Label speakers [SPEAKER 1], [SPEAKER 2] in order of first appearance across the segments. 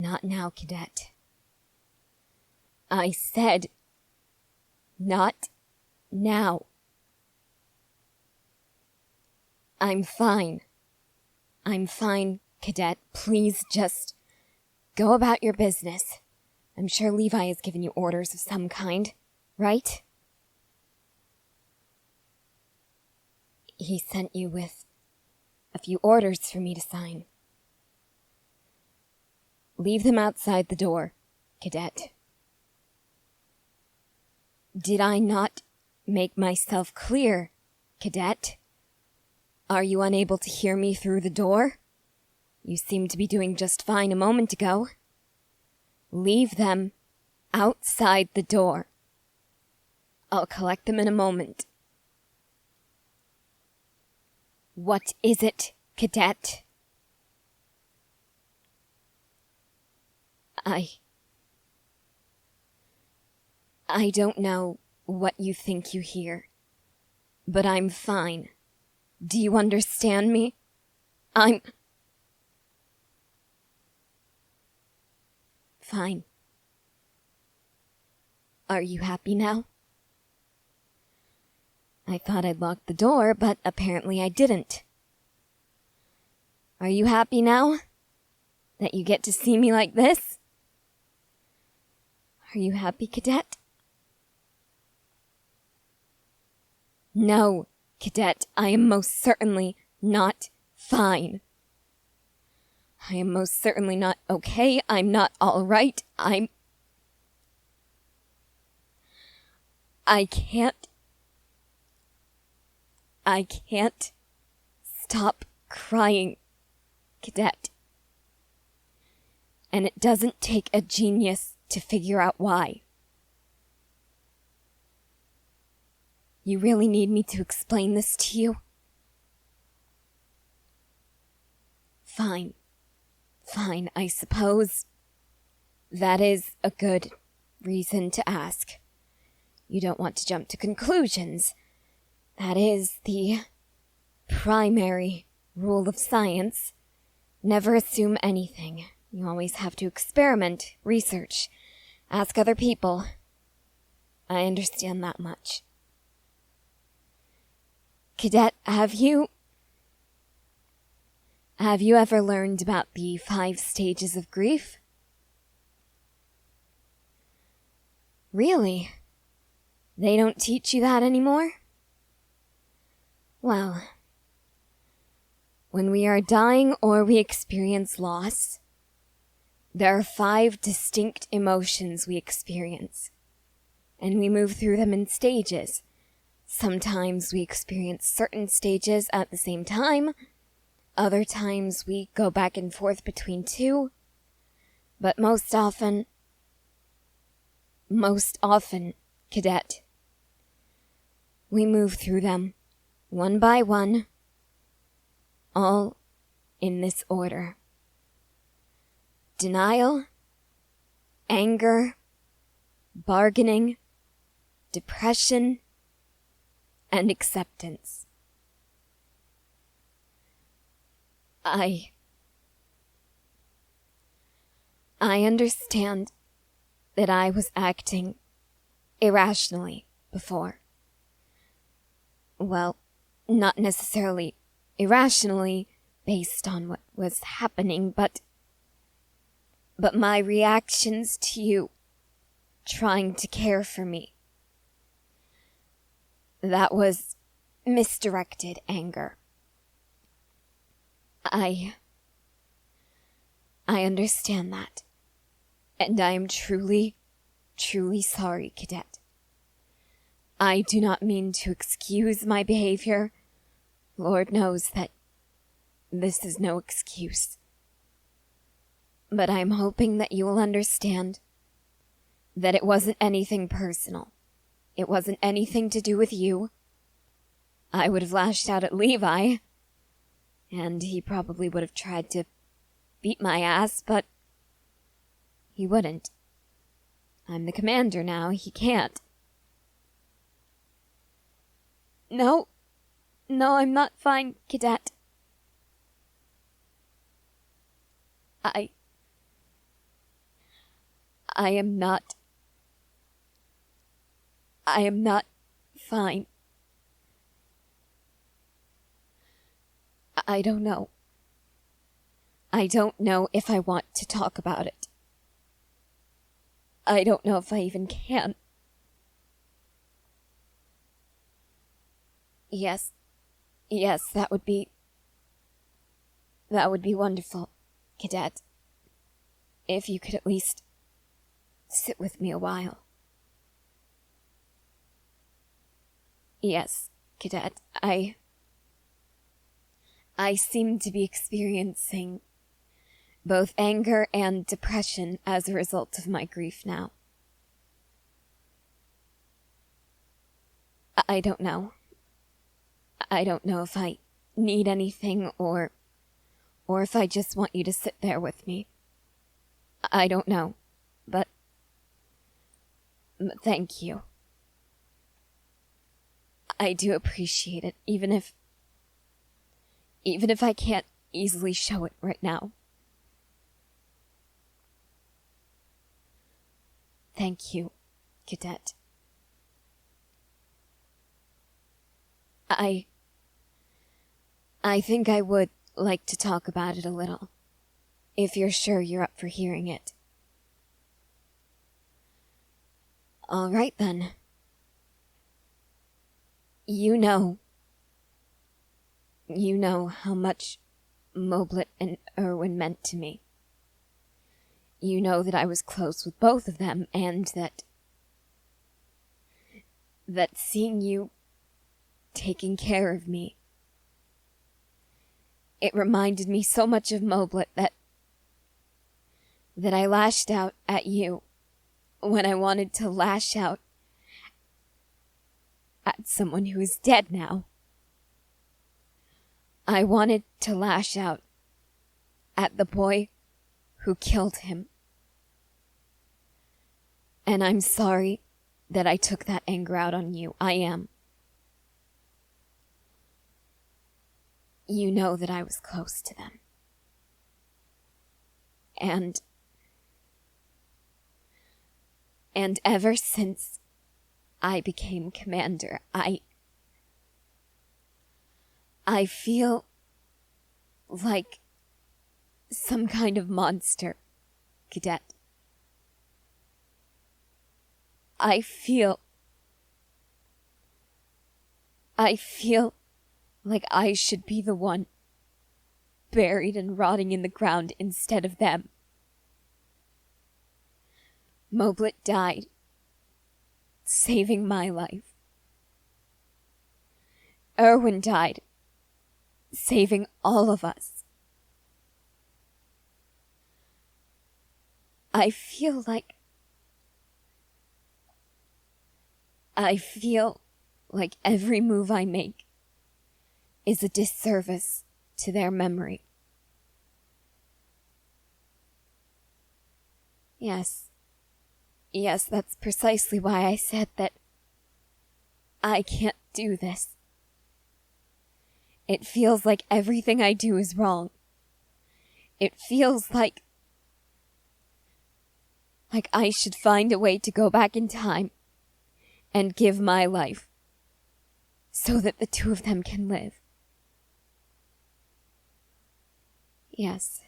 [SPEAKER 1] Not now, Cadet. I said, not now. I'm fine. I'm fine, Cadet. Please just go about your business. I'm sure Levi has given you orders of some kind, right? He sent you with a few orders for me to sign. Leave them outside the door, Cadet. Did I not make myself clear, Cadet? Are you unable to hear me through the door? You seemed to be doing just fine a moment ago. Leave them outside the door. I'll collect them in a moment. What is it, Cadet? I don't know what you think you hear, but I'm fine. Do you understand me? I'm fine. Are you happy now? I thought I'd locked the door, but apparently I didn't. Are you happy now? That you get to see me like this? Are you happy, Cadet? No, Cadet, I am most certainly not fine. I am most certainly not okay. I'm not all right. I can't stop crying, Cadet. And it doesn't take a genius to figure out why. You really need me to explain this to you? Fine, I suppose. That is a good reason to ask. You don't want to jump to conclusions. That is the primary rule of science. Never assume anything. You always have to experiment, research, ask other people. I understand that much. Cadet, have you ever learned about the 5 stages of grief? Really? They don't teach you that anymore? Well, when we are dying or we experience loss, there are 5 distinct emotions we experience, and we move through them in stages. Sometimes we experience certain stages at the same time. Other times we go back and forth between 2. But most often, Cadet, we move through them, one by one, all in this order. Denial, anger, bargaining, depression, and acceptance. I understand that I was acting irrationally before. Well, not necessarily irrationally based on what was happening, but my reactions to you trying to care for me. That was misdirected anger. I understand that. And I am truly, truly sorry, Cadet. I do not mean to excuse my behavior. Lord knows that this is no excuse. But I'm hoping that you will understand that it wasn't anything personal. It wasn't anything to do with you. I would have lashed out at Levi, and he probably would have tried to beat my ass, but he wouldn't. I'm the commander now, he can't. No, I'm not fine, Cadet. I am not fine. I don't know. I don't know if I want to talk about it. I don't know if I even can. Yes, that would be wonderful, Cadet. If you could at least sit with me a while. Yes, Cadet, I seem to be experiencing both anger and depression as a result of my grief now. I don't know. I don't know if I need anything or if I just want you to sit there with me. I don't know, but thank you. I do appreciate it, even if I can't easily show it right now. Thank you, Cadet. I think I would like to talk about it a little, if you're sure you're up for hearing it. All right, then. You know how much Moblit and Erwin meant to me. You know that I was close with both of them, and that seeing you taking care of me, it reminded me so much of Moblit that I lashed out at you when I wanted to lash out at someone who is dead now. I wanted to lash out at the boy who killed him. And I'm sorry that I took that anger out on you. I am. You know that I was close to them. And ever since I became commander, I feel like some kind of monster, Cadet. I feel like I should be the one buried and rotting in the ground instead of them. Moblit died, saving my life. Erwin died, saving all of us. I feel like every move I make is a disservice to their memory. Yes, that's precisely why I said that I can't do this. It feels like everything I do is wrong. It feels like I should find a way to go back in time and give my life so that the two of them can live. Yes,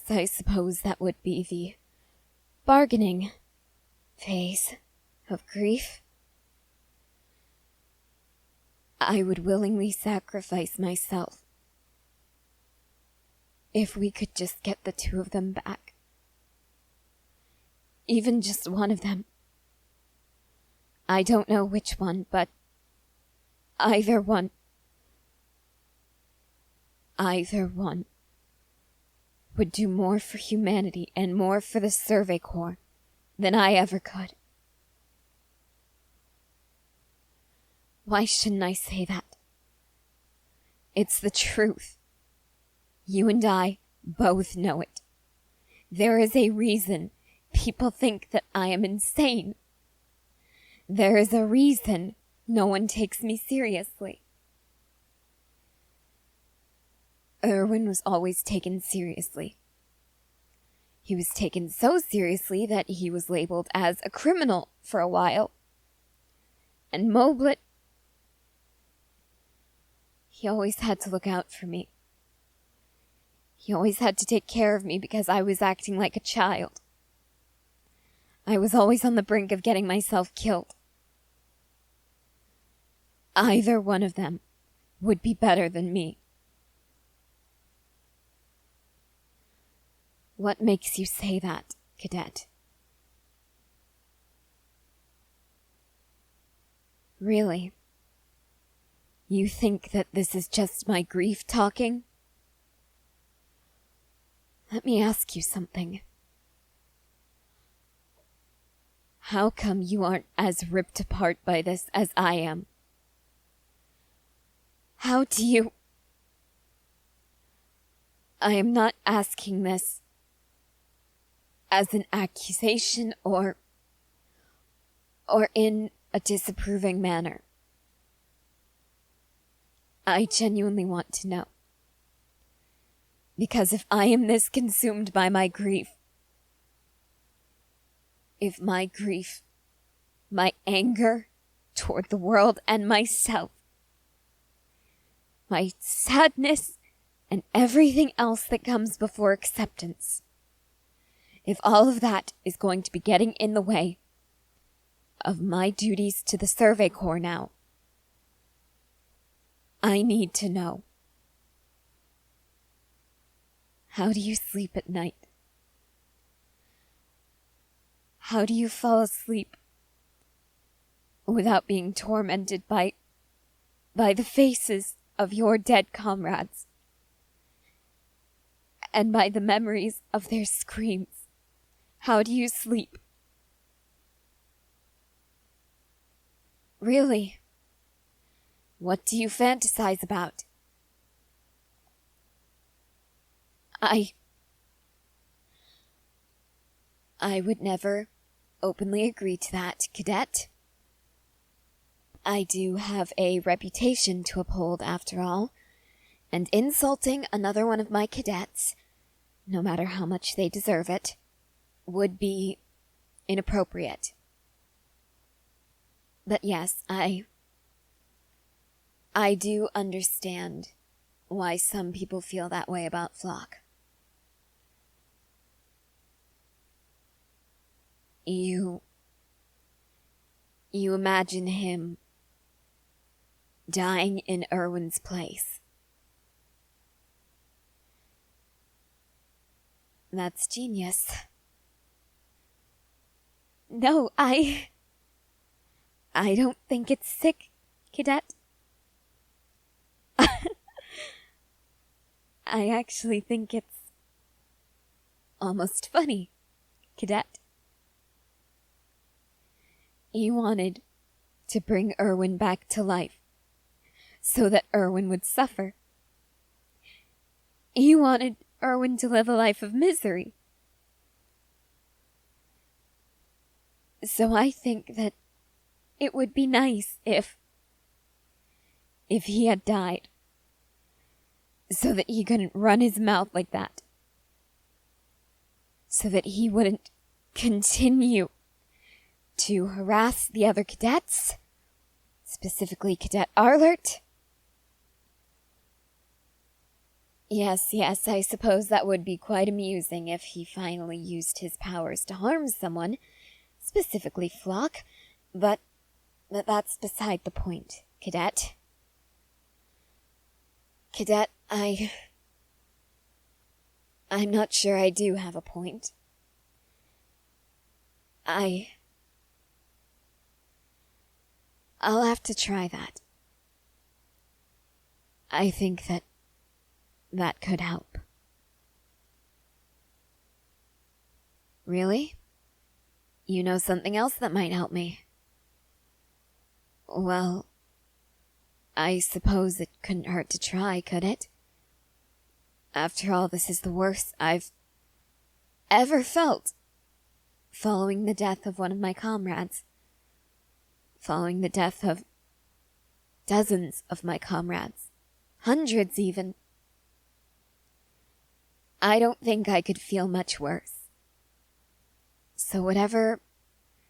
[SPEAKER 1] I suppose that would be the bargaining phase of grief. I would willingly sacrifice myself if we could just get the two of them back. Even just one of them. I don't know which one, but either one would do more for humanity and more for the Survey Corps than I ever could. Why shouldn't I say that? It's the truth. You and I both know it. There is a reason people think that I am insane. There is a reason no one takes me seriously. Erwin was always taken seriously. He was taken so seriously that he was labeled as a criminal for a while. And Moblet, he always had to look out for me. He always had to take care of me because I was acting like a child. I was always on the brink of getting myself killed. Either one of them would be better than me. What makes you say that, Cadet? Really? You think that this is just my grief talking? Let me ask you something. How come you aren't as ripped apart by this as I am? How do you... I am not asking this as an accusation or in a disapproving manner. I genuinely want to know. Because if I am this consumed by my grief, if my grief, my anger toward the world and myself, my sadness and everything else that comes before acceptance, if all of that is going to be getting in the way of my duties to the Survey Corps now, I need to know. How do you sleep at night? How do you fall asleep without being tormented by the faces of your dead comrades and by the memories of their screams? How do you sleep? Really? What do you fantasize about? I would never openly agree to that, Cadet. I do have a reputation to uphold after all, and insulting another one of my cadets, no matter how much they deserve it, would be inappropriate. But yes, I do understand why some people feel that way about Flock. You imagine him dying in Erwin's place. That's genius. No, I don't think it's sick, Cadet. I actually think it's almost funny, Cadet. You wanted to bring Erwin back to life so that Erwin would suffer. You wanted Erwin to live a life of misery. So I think that it would be nice if he had died, so that he couldn't run his mouth like that, so that he wouldn't continue to harass the other cadets, specifically Cadet Arlert. Yes, I suppose that would be quite amusing if he finally used his powers to harm someone, specifically Flock, but that's beside the point, Cadet. Cadet, I'm not sure I do have a point. I'll have to try that. I think that could help. Really? You know something else that might help me? Well, I suppose it couldn't hurt to try, could it? After all, this is the worst I've ever felt. Following the death of one of my comrades. Following the death of dozens of my comrades. Hundreds, even. I don't think I could feel much worse. So whatever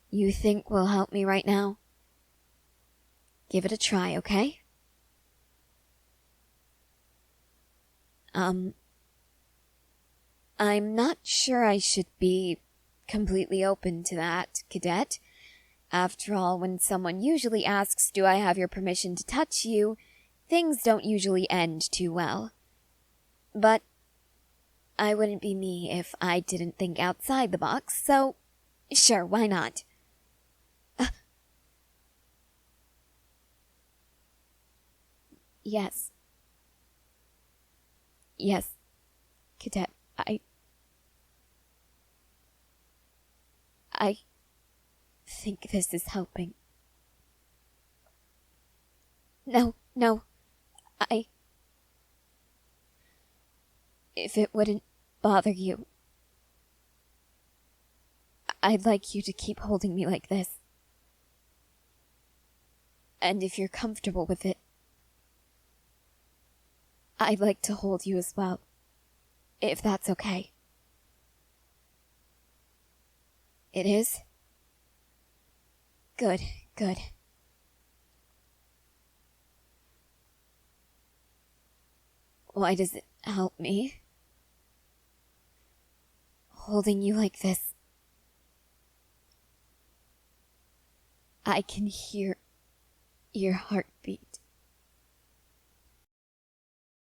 [SPEAKER 1] you think will help me right now, give it a try, okay? I'm not sure I should be completely open to that, Cadet. After all, when someone usually asks, do I have your permission to touch you, things don't usually end too well. But I wouldn't be me if I didn't think outside the box, so sure, why not? Yes. Yes, Cadet, I think this is helping. No, if it wouldn't bother you, I'd like you to keep holding me like this. And if you're comfortable with it, I'd like to hold you as well, if that's okay. It is? Good. Why does it help me? Holding you like this, I can hear your heartbeat.